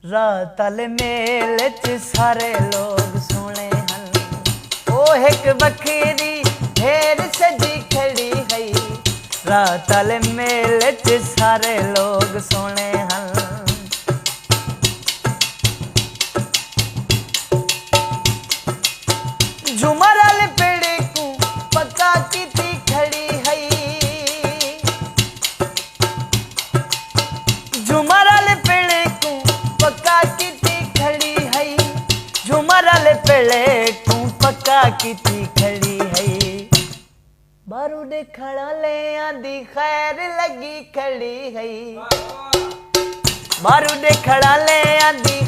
रात आले मेले च सारे लोग सोने हन। ओ एक बखरी ढेर सजी खड़ी है। रात आले मेले च सारे लोग सोने हन। झूमर आले पेड़े को पक्का की थी खड़ी है। झूमर आले पेड़े को पक्का की थी खड़ी है। झूमर आले पेड़े को पक्का की थी खड़ी है। बारूद खड़ा ले आंधी खैर लगी खड़ी है। बारूद खड़ा ले आंधी